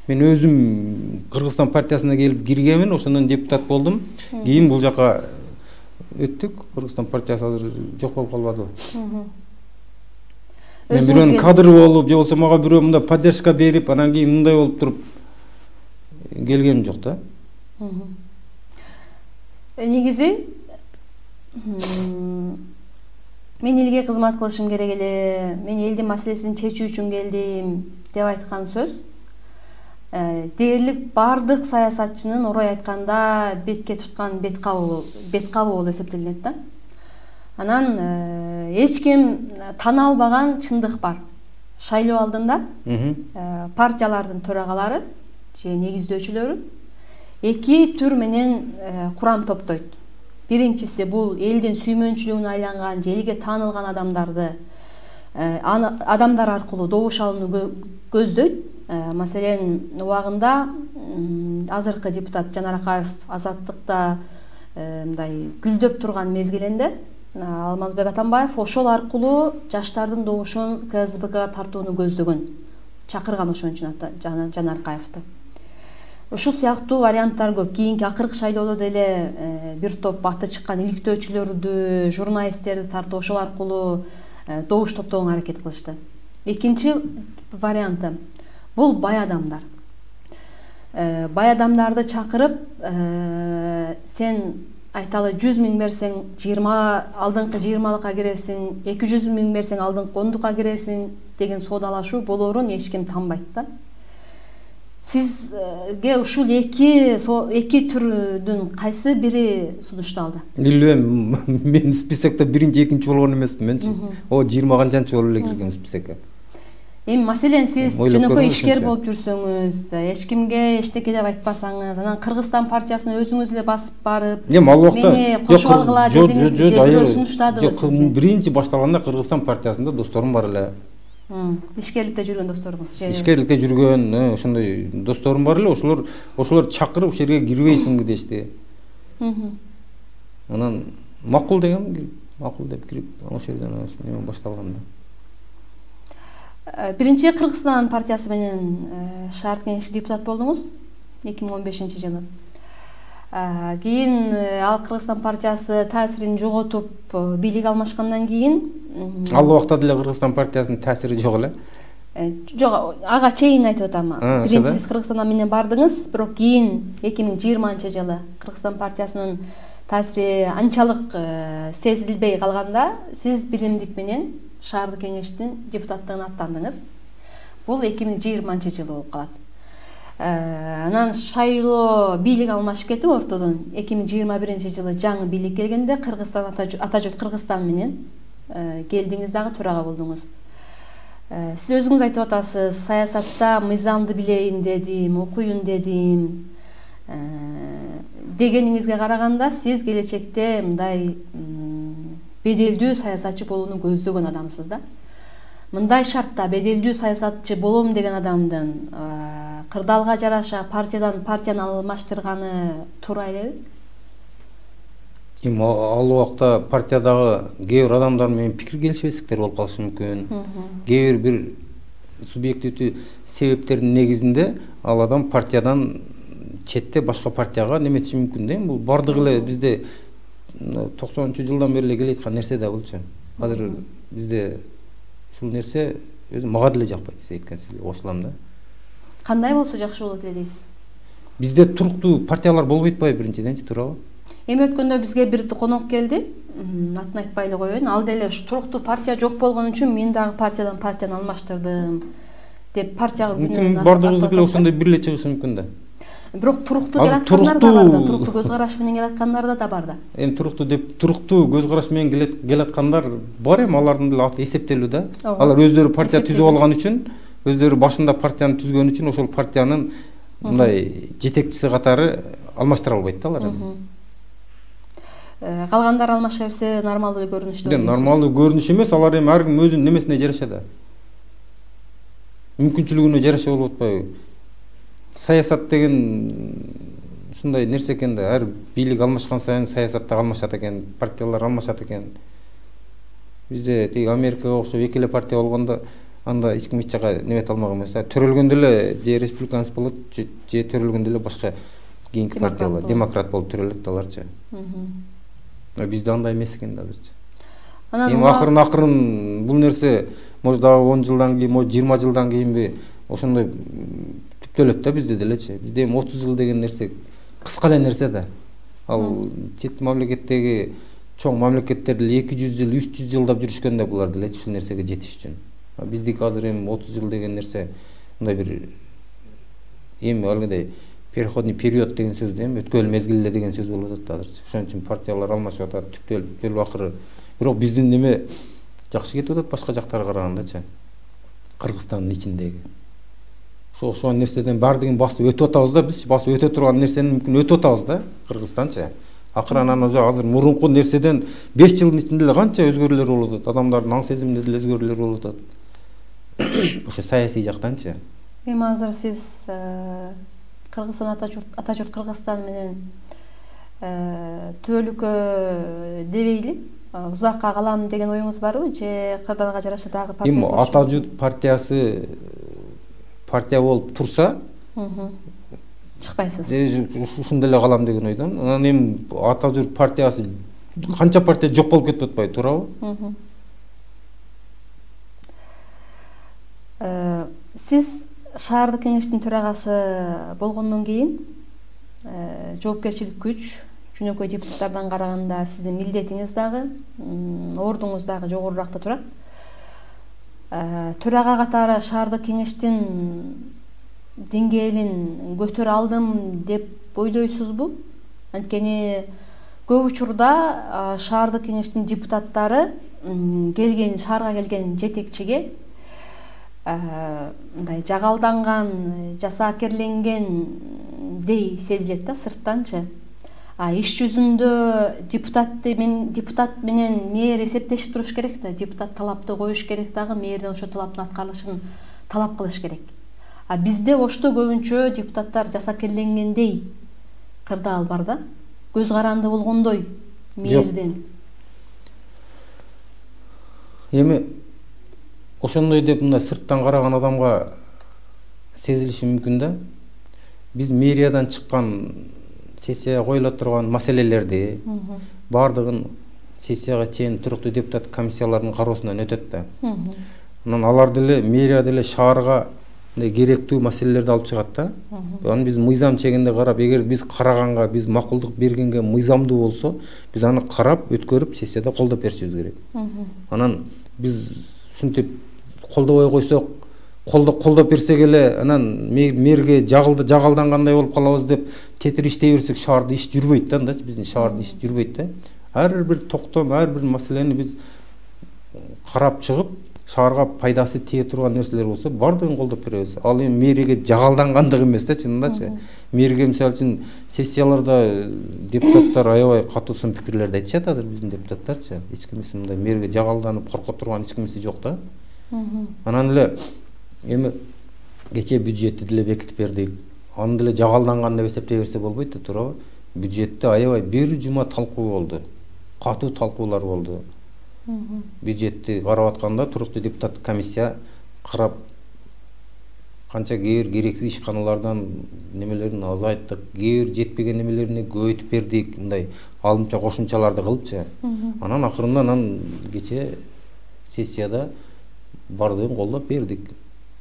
Мен өзүм Кыргызстан партиясына келип киргенмин, ошондон депутат болдум. Кийин бул жака өттүк. Кыргызстан партиясы азыр жок болуп калбады. Мен бирөөнүн кадры болуп, же болбосо мага бирөө мындай поддержка берип, анан кийин мындай болуп туруп келгеним жок да. Негизи мен элге кызмат кылышым керек эле, мен элдин маселесин чечүү үчүн келдим деп айткан сөз дээрлик бардык саясатчынын орой айтканда бетке туткан бет кабуу болуп эсептелинет да. Анан эч ким тана албаган чындык бар. Шайлоо алдында партиялардын төрагалары же негиздөөчүлөрү эки түр менен курам топтойт. Биринчиси бул элдин сүймөнчүлүгүнө айланган же элге таанылган адамдар аркылуу добуш алууну көздөйт. Маселен, убагында азыркы депутат Жанар Акаев Азаттыкта мындай гүлдөп турган мезгилинде Алмазбек Атамбаев ошол аркылуу жаштардын добушун КСДПга тартууну көздөгөн. чакырган ошон үчүн Жанаркаевди. Ушул сыяктуу варианттар көп. Кийинки акыркы шайлоодо деле бир топ аты чыккан иликтөөчүлөрдү, журналисттерди тартып ошол аркылуу добуш топтогонго аракет кылышты. Экинчи варианты бул бай адамдар. Бай адамдарды чакырып, сен айталы 100 миң берсең, 20 алдыңкы 20-лыкка киресиң, 200 миң берсең алдыңкы 10-дукка киресиң деген соодалашуу болоорун эч ким танбайт да. Сизге ушул эки түрдүн кайсы бири сунушталды? Билбейм, мен списокто биринчи, экинчи болгон эмесмин менчи. О 20 канчанчы болуп эле киргем списокко. Эми маселен сиз жөнөкөй ишкер болуп жүрсөңүз, эч кимге эчтеке деп айтпасаңыз, анан Кыргызстан партиясына өзүңүз эле басып барып, мени кошуп алгыла дедиңиз, же бирөө сунуштадыбы сизди? Биринчи башталганда Кыргызстан партиясында досторум бар эле. Ишкерликте жүргөн досторуңуз же? Ишкерликте жүргөн, ошондой досторум бар эле, ошолор чакырып ушул жерге кирбейсиңби дешти. Анан макул дегем, макул деп кирип, ошол жерден неме башталган. Биринчи Кыргызстан партиясы менен шаар кеңеши депутат болдуңуз 2015-жылы. Кийин ал Кыргызстан партиясы таасирин жоготуп бийлик алмашкандан кийин ал убакта деле Кыргызстан партиясынын таасири жок эле. Жок, ага чейин айтып атам. Биринчи сиз Кыргызстандан менен бардыңыз, бирок кийин 2020-жылы Кыргызстан партиясынын таасири анчалык сезилбей калганда, сиз биримдик менен шаардык кеңештин депутаттыгына аттандыңыз. Бул 2020-жылы болуп калат. Анан шайлоо бийлик алмашып кетип ортодон 2021-жылы жаңы бийлик келгенде Кыргызстан Атажұрт Кыргызстан менен келдиңиз дагы төрага болдуңуз. Сиз өзүңүз айтып атасыз, саясатта мыйзамды билейин дедим, окуйун дедим дегениңизге караганда сиз келечекте мындай беделдүү саясатчы болууну көздөгөн адамсыз да. Мындай шартта беделдүү саясатчы болом деген адамдын кырдаалга жараша партияны алмаштырганы туура элеби? Ал убакта партиядагы кээ бир адамдар менен пикир келишпестиктер болуп калышы мүмкүн. Кээ бир субъективдүү себептердин негизинде ал адам партиядан четте башка партияга неметиши мүмкүн да. Бул бардыгы эле бизде 90-жылдан бери эле келе аткан нерсе да булчу. Азыр бизде ушул нерсе өзү мага деле жакпайт, сиз айткан сизге кошулам да. Кандай болсо жакшы болот эле дейсиз? Бизде туруктуу партиялар болбой атпайбы биринчиденчи, туурабы? Эми өткөндө бизге бир конок келди. Атын айтпай эле коеюн. Ал деле ушу туруктуу партия жок болгон үчүн мен дагы партияны алмаштырдым деп партияга күнөө бардыгыбыз эле ошондой бир эле чыгышы мүмкүн да. Бирок туруктуу келе аткандар да бар да, туруктуу көз караш менен келе аткандар да бар да. Эми туруктуу көз караш менен келе аткандар бар, эми алардын деле аты эсептелүү да. Алар өздөрү партия түзүп алган үчүн, өздөрү башында партияны түзгөн үчүн ошол партиянын мындай жетекчиси катары алмаштыра албайт да алар. Калгандар алмаша берсе нормалдуу көрүнүштө. Нормалдуу көрүнүш эмес, алар эми ар ким өзүнүн немесине жараша да. Мүмкүнчүлүгүнө жараша болуп атпайбы? Саясат деген ушундай нерсе экен да. Ар бийлик алмашкан сайын саясатта алмашат экен, партиялар алмашат экен. Бизде тиги Америкага окшоп эки эле партия болгондо анда эч ким эч жака немете алмак эмес. Төрөлгөндө эле же республиканец болот, же төрөлгөндө эле башка кийинки партиялар, демократ болуп төрөлөт да аларчы. Бизде андай эмес экен да азырчы. Эми акырын бул нерсе может дагы 10 жылдан кийин, может 20 жылдан кийинби ошондой түптөлөт да бизде делечи. Бизде эми 30 жыл деген нерсе кыска эле нерсе да. Ал чет мамлекеттеги чоң мамлекеттер деле 200 жыл, 300 жылдап жүрүшкөн да булар делечи ушул нерсеге жетиш үчүн. Биздики азыр эми 30 жыл деген нерсе мындай бир эми алгыдай переходный период деген сөз да, эми өткөн мезгилде деген сөз болуп атат да азырчы. Ошон үчүн партиялар алмашып атат, түптөлүп акыры. Бирок биздин неме жакшы кетип атат башка жактарга карагандачы. Кыргызстандын ичиндеги. Ошол нерседен бардыгын басып өтүп атабыз да, биз басып өтө турган нерсени мүмкүн өтүп атабыз да, Кыргызстанчы. Акырынан азыр мурунку нерседен 5 жылдын ичинде эле канча өзгөрүүлөр болуп атат, адамдардын аң сезиминде деле өзгөрүүлөр болуп атат. Ошо саясий жактанчы. Эми азыр сиз Кыргызстан Атажұрт Кыргызстан менен түбөлүккө дебейли узакка калам деген оюңуз барбы, же кырдаалга жараша дагы партия? Эми Атажұрт партиясы партия болуп турса, чыкпайсыз. Ушундай эле калам деген ойдон. Анан эми ата журт партиясы канча партия жок болуп кетип атпайбы, туурабы? Сиз шаардык кеңештин төрагасы болгондон кийин жоопкерчилик күч, жөнөкөй депутаттардан караганда сиздин милдетиңиз дагы, ордуңуз дагы жогоруракта турат. Төрага катары шаардык кеңештин деңгээлин көтөрө алдым деп ойлойсузбу? Анткени көп учурда шаардык кеңештин депутаттары шаарга келген жетекчиге мындай жагалданган, жасаакерленгендей сезилет да сырттанчы. Иш жүзүндө депутат менен мэр эсептешип туруш керек да, депутат талапты коюш керек дагы, мэрден ошо талаптын аткарылышын талап кылыш керек. Бизде ошто көбүнчө депутаттар жасаакерленгендей кырдаал бар да, көз каранды болгондой мэрден. Эми ошондой деп мындай сырттан караган адамга сезилиши мүмкүн да. Биз мэриядан чыккан сессияга коюла турган маселелерди баардыгын сессияга чейин туруктуу депутат комиссиялардын кароосунан өтөт да. Анан алар деле мэрия деле шаарга керектүү маселелерди алып чыгат да. Аны биз мыйзам чегинде карап, эгер биз караганга, биз макулдук бергенге мыйзамдуу болсо, биз аны карап, өткөрүп сессияда колдоп беришибиз керек. Анан биз ушинтип колдобой койсок, колдоп берсек эле анан мэрге жагалдангандай болуп калабыз деп тетир иштей берсек, шаарда иш жүрбөйт да, биздин шаарда иш жүрбөйт да. Ар бир токтом, ар бир маселени биз карап чыгып, шаарга пайдасы тие турган нерселер болсо, баардыгын колдоп беребиз. Ал эми мэрге жагалдангандык эмес да, чынындачы. Мэрге мисалы үчүн сессияларда депутаттар аябай катуу сын пикирлерди айтышат азыр биздин депутаттарчы. Эч кимиси мындай мэрге жагалданып корко турган эч кимиси жок да. Анан эле эми кечээ бюджетти деле бекитип бердик. Аны деле жагалданган деп эсептей берсе болбойт да, туурабы? Бюджетте аябай бир жума талкуу болду. Катуу талкуулар болду. Бюджетти карап атканда туруктуу депутат комиссия карап канча кээ бир керексиз ишканалардан немелерин азайттык, кээ бир жетпеген немелерине көбөйтүп бердик, мындай алымча кошумчаларды кылыпчы. Анан акырында кечээ сессияда бардыгын колдоп бердик.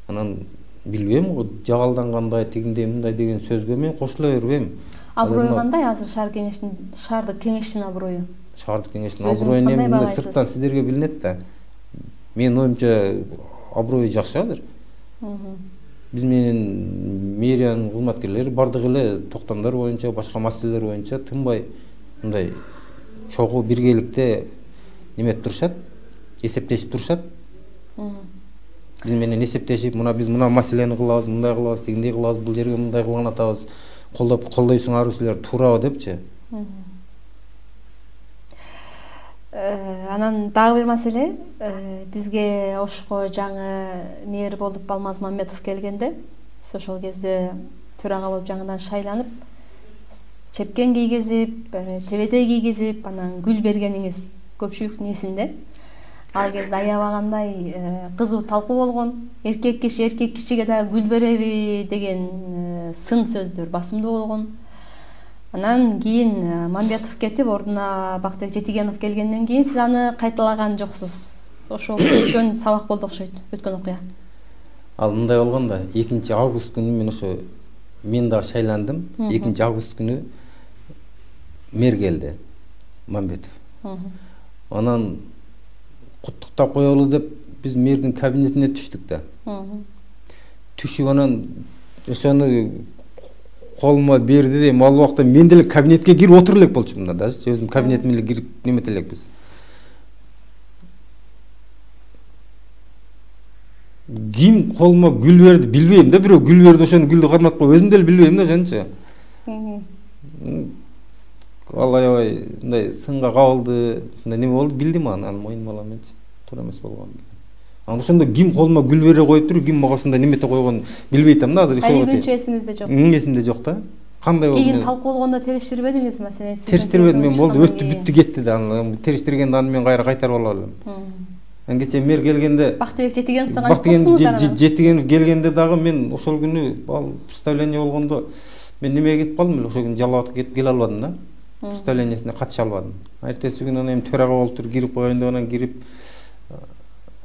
Анан билбейм, жагалдангандай, тигиндей, мындай деген сөзгө мен кошула бербейм. Аброю кандай азыр шаардык кеңештин аброю? Шаардык кеңештин аброю эмне сырттан сиздерге билинет да. Менин оюмча аброю жакшы азыр. Биз менен мэриянын кызматкерлери бардыгы эле токтомдор боюнча, башка маселелер боюнча тынбай мындай чогуу биргеликте неметип турушат, эсептешип турушат. Биз менен эсептешип, биз мына маселени кылабыз, мындай кылабыз, тигиндей кылабыз, бул жерге мындай кылган атабыз, колдойсуңарбы силер, туурабы депчи. Анан дагы бир маселе, бизге Ошко жаңы мэр болуп Алмаз Мамметов келгенде, сиз ошол кезде төрага болуп жаңыдан шайланып, чепкен кийгизип, тебетей кийгизип, анан гүл бергениңиз көпчүлүктүн эсинде. Ал кезде аябагандай кызуу талкуу болгон. Эркек кишиге да гүл береби деген сын сөздөр басымдуу болгон. Анан кийин Мамбетов кетип, ордуна Бактыбек Жетигенов келгенден кийин сиз аны кайталаган жоксуз. Ошол өткөн сабак болду окшойт, өткөн окуя. Ал мындай болгон да, 2-август күнү мен да шайландым. 2-август күнү мэр келди, Мамбетов. Анан куттуктап коелу деп биз мэрдин кабинетине түштүк да. Түшүп анан ошону колума берди дейм. Ал убакта мен деле кабинетке кирип отуруп элек болчумун да, өзүм кабинетиме эле кирип немете элекпиз. Ким колума гүл берди билбейм да, бирөө гүл берди, ошону гүлдү карматпай өзүм деле билбейм да, ошончо. Ал аябай мындай сынга кабылды, мындай неме болду, билдим аны мойнума алам менчи. Туура эмес болгон. Анан ошондо ким колума гүл бере коюптур, ким мага ошондой немете койгон билбей атам да азыр. Али күнчө эсиңизде жок. Эсимде жок да. Кандай болду? Кийин талкуу болгондо териштирбедиңизби маселени? Териштирбедим, мен болду, өттү бүттү кетти да. Аны териштиргенде аны мен кайра кайтарып ала элем. Кече мэр келгенде Бактыбек Жетигеновдун Жетигенов келгенде дагы мен ошол күнү ал представление болгондо мен немеге кетип калдым эле, ошол күнү Жалал Абадка кетип келе албадым да. Представлениесине катыша албадым. Эртеси күнү анан төрага болуп туруп кирип койгон деп анан кирип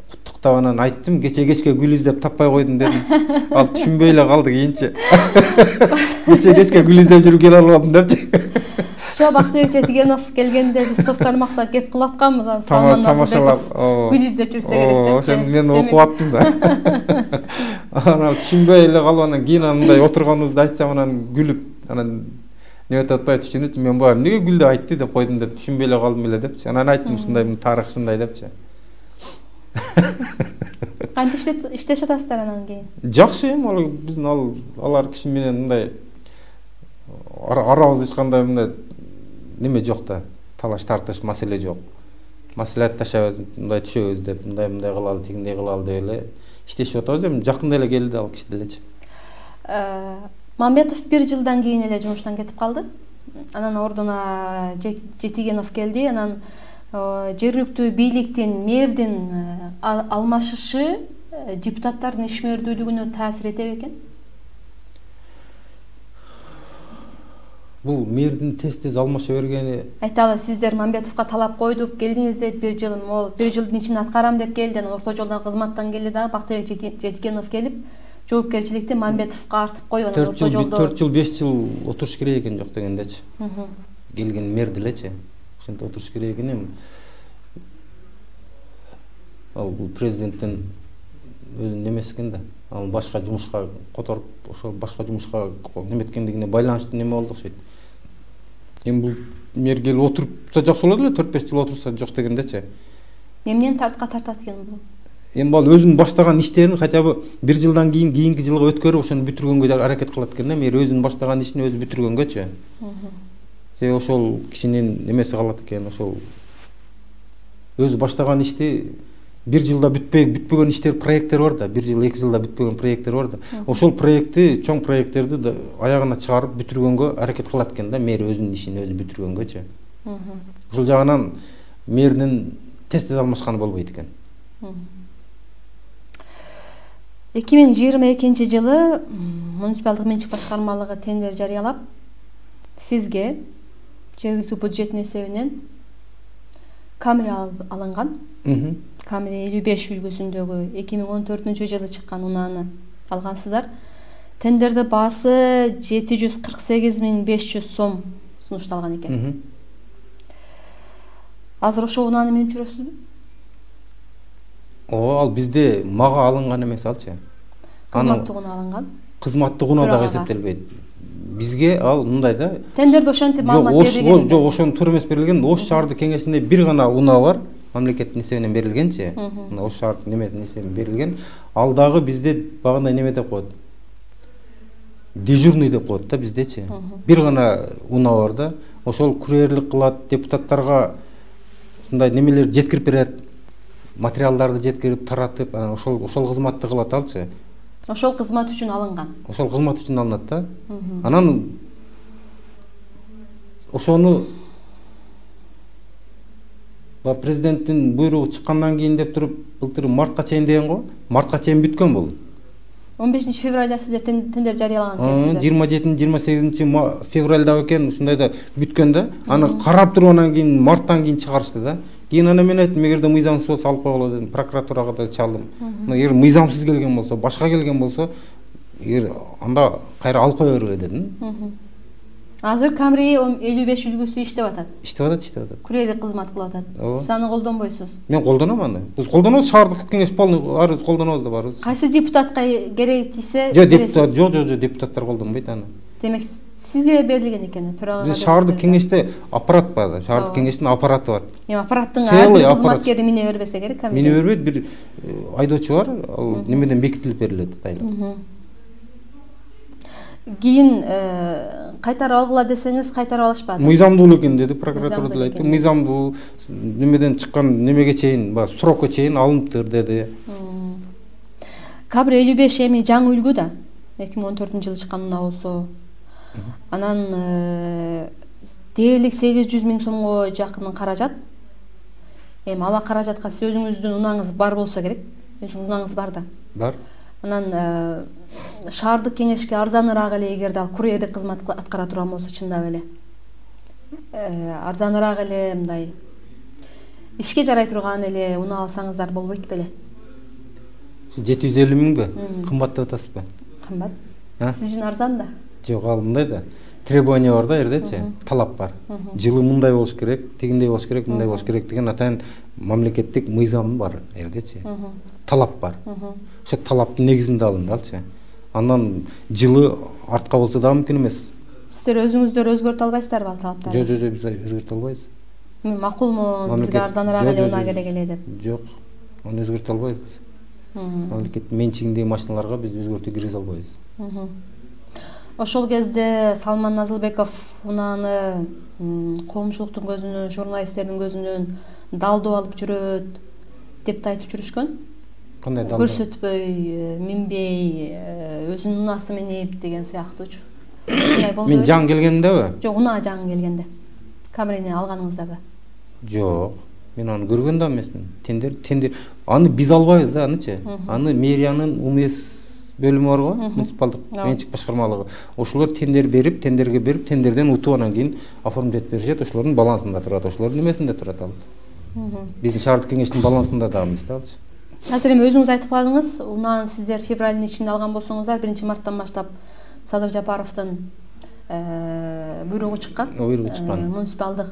куттуктап анан айттым, кечке гүл издеп таппай койдум дедим. Ал түшүнбөй эле калды кийинчи. Кечке гүл издеп жүрүп келе албадым депчи. Ошо Бактыбек Жетигенов келгенде биз соц тармакта кеп кылып атканбыз, анан Салман Назылбеков гүл издеп жүрсө керек деп. Ошону мен окуп аттым да. Анан түшүнбөй эле калып анан кийин андай отурганыбызды айтсам анан күлүп, анан не өтүп атпай түшүнүп, мен баягы эмнеге гүлдү айтты деп койдум деп түшүнбөй эле калдым эле депчи. Анан айттым ушундай тарых ушундай депчи. Кантип иштешип атасыздар анан кийин? Жакшы, ал биздин алар киши менен мындай арабыз эч кандай мындай неме жок да, талаш тартыш маселе жок. Маслихатташабыз, мындай түшөбүз деп, мындай кылалы, тигиндей кылалы деп эле иштешип атабыз. Эми жакында эле келди ал киши делечи. Мамбетов 1 жылдан кийин эле жумуштан кетип калды. Анан ордуна Жетигенов келди. Анан жергиликтүү бийликтин, мэрдин алмашышы депутаттардын ишмердүүлүгүнө таасир этеби экен? Бул мэрдин тез алмаша бергени. Айталы, сиздер Мамбетовго талап койдук, келдиңиз дейт 1 жыл, мол 1 жылдын ичинде аткарам деп келди, анан орто жолдон кызматтан келди дагы Бактыбек Жетигенов келип, жоопкерчиликти Мамбетовго артып коюп, анан орто жолдо 4 жыл 5 жыл отуруш керек экен жок дегендечи. Келген мэр делечи. Ошентип отуруш керек экен. Эми ал президенттин өзүнүн немеси экен да. Ал башка жумушка которуп, ошол башка жумушка неметкендигине байланыштуу неме болду окшойт. Эми бул мэр келип отурупса жакшы болот эле, 4-5 жыл отурса жок дегендечи. Эмнени тартат экен бул? Эми ал өзүнүн баштаган иштерин хотя бы 1 жылдан кийинки жылга өткөрүп, ошону бүтүргөнгө аракет кылат экен да. Мэр өзүнүн баштаган ишин өзү бүтүргөнгөчү. Себеби ошол кишинин немеси калат экен, ошол өзү баштаган ишти 1 жылда бүтпөгөн иштер, проекттер бар да, 1 жыл 2 жылда бүтпөгөн проекттер бар да. Ошол проектти, чоң проекттерди аягына чыгарып бүтүргөнгө аракет кылат экен да, мэр өзүнүн ишин өзү бүтүргөнгөчү. Ошол жагынан мэрдин тез алмашканы болбойт экен. 2022 жылы муниципалдык менчик башкармалыгы тендер жарыялап, сизге жергиликтүү бюджеттин эсебинен камера алынган. Камера 55 үлгүсүндөгү 2014 жылы чыккан унааны алгансыздар. Тендерде баасы 748.500 сом сунушталган экен. Азыр ошол унааны менеп жүрөсүзбү? Ал бизде мага алынган эмес алчы. Кызматтык унаа алынган. Кызматтык унаа дагы эсептелбейт. Бизге ал мындай да. Тендерде ошентип маалымат берилген. Жок, ошону туура эмес берилген. Ош шаардык кеңешинде бир гана унаа бар. Мамлекеттин эсебинен берилгенчи. Ош шаардык немесинин эсебинен берилген. Ал дагы бизде багындай неме деп коет. Дежурный деп коет да биздечи. Бир гана унаа бар да. Ошол күрээрлик кылат, депутаттарга ушундай немелерди жеткирип берет. Материалдарды жеткирип таратып, анан ошол кызматты кылат алчы. Ошол кызмат үчүн алынган. Ошол кызмат үчүн алынат да. Анан ошону президенттин буйругу чыккандан кийин деп туруп, былтыр мартка чейин деген го. Мартка чейин бүткөн бул. 15 февралда сиздер тендер жарыялаган экенсиздер. 27-28 февралда экен, ушундай да бүткөн да. Аны карап туруп анан кийин марттан кийин чыгарышты да. Кийин аны мен айттым, эгерде мыйзамсыз болсо алып койгула дедим, прокуратурага да чалдым. Эгер мыйзамсыз келген болсо, башка келген болсо, эгер анда кайра алып кое бергиле дедим. Азыр камера 55 үлгүсү иштеп атат. Иштеп атат. Күрээлик кызмат кылып атат. Сиз аны колдонбойсуз? Мен колдоном аны. Биз колдонобуз, шаардык кеңеш полный арыз колдонобуз да барыбыз. Кайсы депутатка керек тийсе? Жок, депутаттар колдонбойт аны. Демек сизге берилген экен, төрага. Биз шаардык кеңеште аппарат бар, шаардык кеңештин аппараты бар. Эми аппараттын ар бир кызматкери мине бербесе керек камера. Мине бербейт, бир айдоочу бар, ал немеден бекитилип берилет атайлап. Кийин кайтарып алгыла десеңиз кайтарып алышпады. Мыйзамдуу экен деди, прокуратура деле айтты. Мыйзамдуу немеден чыккан немеге чейин, срокко чейин алыныптыр деди. Камера 55 эми жаңы үлгү да. 2014 жылы чыккан унаа болсо. Анан дээрлик 800.000 сомго жакын каражат. Эми ала каражатка сиз өзүңүздүн унааңыз бар болсо керек. Өзүңүздүн унааңыз бар да. Бар. Анан шаардык кеңешке арзаныраак эле эгерде ал курьердик кызмат аткара турган болсо чындап эле. Арзаныраак эле мындай ишке жарай турган эле унаа алсаңыздар болбойт беле? 750 миңби? Кымбат деп атасызбы? Кымбат. Сиз үчүн арзан да. Жок, ал мындай да. Требование бар да жердечи, талап бар. Жылы мындай болуш керек, тигиндей болуш керек, мындай болуш керек деген атайын мамлекеттик мыйзам бар жердечи. Талап бар. Ошо талаптын негизинде алынды алчы. Андан жылы артка болсо да мүмкүн эмес. Сиздер өзүңүздөр өзгөртө албайсыздарбы ал талаптарды? Жок, биз өзгөртө албайбыз. Макулму, бизге арзаныраак эле унаа керек эле деп. Жок, аны өзгөртө албайбыз. Мамлекеттин менчигиндеги машиналарга биз өзгөртүү киргизе албайбыз. Ошол кезде Салман Назылбеков унааны коомчулуктун көзүнөн, журналисттердин көзүнөн далдоо алып жүрөт деп да айтып жүрүшкөн. Кандай далдоо? Көрсөтпөй, минбей, өзүнүн унаасы минип деген сыяктуучу. Ушундай болду. Мен жаңы келгендеби? Жок, унаа жаңы келгенде. Камерени алганыңыздарда. Жок. Мен аны көргөн да эмесмин. Тендер. Аны биз албайбыз да, анычы. Аны мэриянын УМС бөлүмү бар го, муниципалдык менчик башкармалыгы. Ошолор тендер берип, тендерден утуп анан кийин оформдеп беришет, ошолордун балансында турат, ошолордун эмесинде турат ал. Биздин шаардык кеңештин балансында да эмес да алчы. Азыр эми өзүңүз айтып калдыңыз, унааны сиздер февралдын ичинде алган болсоңуздар, 1-марттан баштап Садыр Жапаровдун буйругу чыккан. Муниципалдык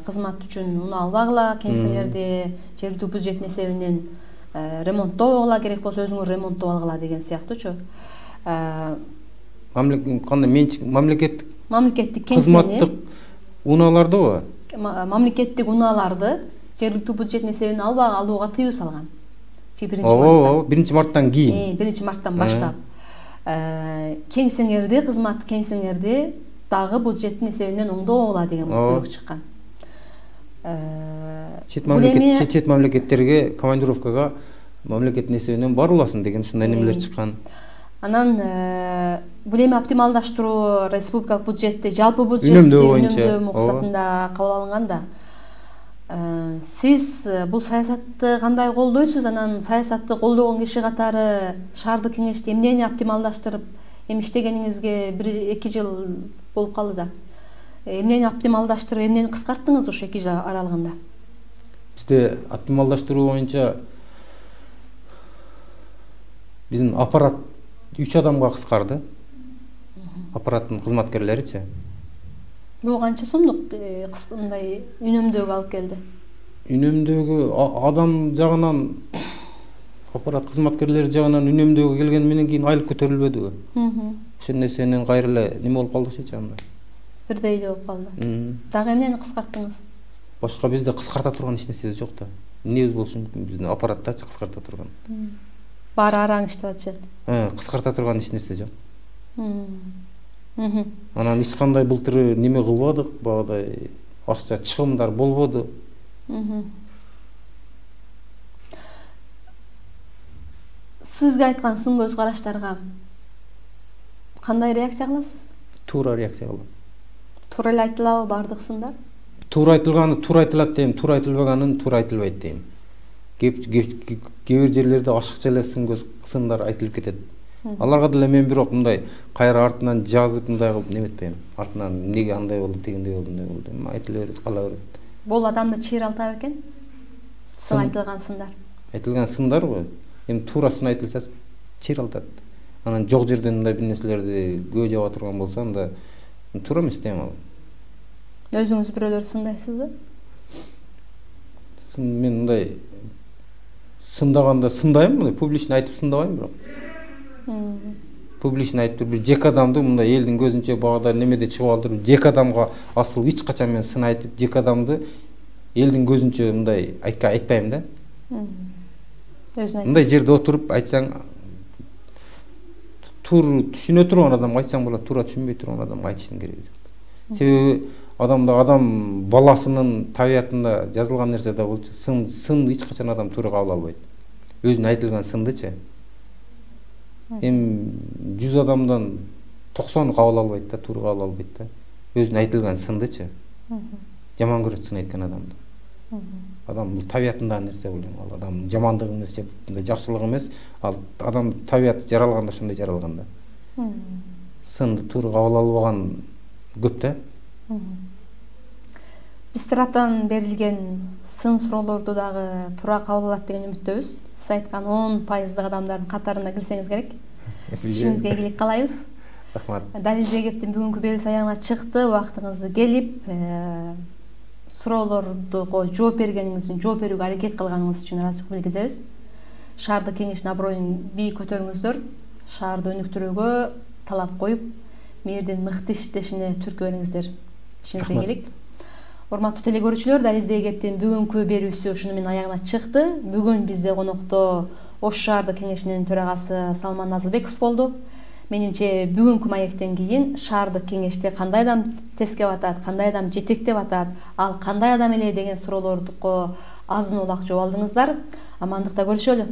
кызмат үчүн унаа албагыла, кеңсеңерди жергиликтүү бюджеттин эсебинен ремонттоогула, керек болсо өзүңөр ремонттоп алгыла деген сыяктуучу. Мамлекеттик кызматтык унаалардыбы? Мамлекеттик унааларды жергиликтүү бюджеттин эсебинен алууга тыюу салган. 1-марттан кийин. 1-марттан баштап. Кеңсеңерди дагы бюджеттин эсебинен оңдогула деген буйрук чыккан. Чет мамлекеттерге командировкага мамлекеттин эсебинен барыласың деген ушундай немелер чыккан. Анан бул эми оптималдаштыруу республикалык бюджетти, жалпы бюджетти үнөмдөө максатында кабыл алынган да. Сиз бул саясатты кандай колдойсуз? Анан саясатты колдогон киши катары шаардык кеңеште эмнени оптималдаштырып, эми иштегениңизге 1-2 жыл болуп калды да. Эмнени оптималдаштырып, эмнени кыскарттыңыз ошо 2 жыл аралыгында? Бизде оптималдаштыруу боюнча биздин аппарат 3 адамга кыскарды. Аппараттын кызматкерлеричи. Бул канча сомдук мындай үнөмдөөгө алып келди? Үнөмдөөгө адам жагынан, аппарат кызматкерлери жагынан үнөмдөөгө келген менен кийин айлык көтөрүлбөдүбү? Ошол нерсенин кайрылы неме болуп калдыкчы анда. Бирдей эле болуп калды. Дагы эмнени кыскарттыңыз? Башка бизде кыскарта турган эч нерсе жок да. Эмнебиз болушу мүмкүн? Биздин аппараттачы кыскарта турган. Баары араң иштеп атышат. Кыскарта турган эч нерсе жок. Анан эч кандай былтыр неме кылбадык, багыдай акча чыгымдар болбоду. Сизге айткан сын көз караштарга кандай реакция кыласыз? Туура реакция кылам. Туура эле айтылабы бардык сындар? Туура айтылганы туура айтылат дейм, туура айтылбаганын туура айтылбайт дейм. Кээ бир жерлерде ашыкча эле сын көз сындар айтылып кетет. Аларга деле мен бирок мындай кайра артынан жазып мындай кылып неметпейм. Артынан эмнеге андай болду, тигиндей болду, мындай болду. Айтыла берет, кала берет. Бул адамды чыйралтабы экен? Сын айтылган сындар. Айтылган сындар го. Эми туура сын айтылса чыйралтат. Анан жок жерден мындай бир нерселерди көө жаба турган болсо анда туура эмес дейм ал. Өзүңүз бирөөлөрдү сындайсызбы? Мен мындай сындаганда сындайм, мындай публично айтып сындабайм бирок. Публично айтып бир жеке адамды мындай элдин көзүнчө багада немеде чыгып алдырып, жеке адамга асыл эч качан мен сын айтып, жеке адамды элдин көзүнчө мындай айтпайм да. Мындай жерде отуруп айтсаң, туура түшүнө турган адамга айтсаң болот, туура түшүнбөй турган адамга айтыштын кереги жок. Себеби адам баласынын табиятында жазылган нерсе да болчу. Сын эч качан адам туура кабыл албайт. Өзүнө айтылган сындычы. Эми 100 адамдан 90 кабыл албайт да, туура кабыл албайт да. Өзүнө айтылган сындычы. Жаман көрөт сын айткан адамды. Адам бул табиятындагы нерсе ойлойм. Ал адамдын жамандыгы эмес же мындай жакшылыгы эмес, ал адам табият жаралганда ошондой жаралган да. Сынды туура кабыл албаган көп да. Биз тараптан берилген сын суроолорду дагы туура кабыл алат деген үмүттөбүз. Сиз айткан 10% адамдардын катарына кирсеңиз керек. Ишиңизге ийгилик каалайбыз. Рахмат. Далилдей кептин бүгүнкү берүүсү аягына чыкты. Убактыңызды келип, суроолордого жооп бергениңиз үчүн, жооп берүүгө аракет кылганыңыз үчүн ыраазычылык билгизебиз. Шаардык кеңештин аброюн бийик көтөрүңүздөр. Шаарды өнүктүрүүгө талап коюп, мээрдин мыкты иштешине түрткү бериңиздер. Ишиңизге ийгилик. Урматтуу телекөрүүчүлөр, Далилдей кептин бүгүнкү берүүсү ушуну менен аягына чыкты. Бүгүн бизде конокто Ош шаардык кеңешинин төрагасы Салман Назылбеков болду. Менимче бүгүнкү маектен кийин шаардык кеңеште кандай адам тескеп атат, кандай адам жетектеп атат, ал кандай адам эле деген суроолорго азын улак жооп алдыңыздар. Амандыкта көрүшөлү.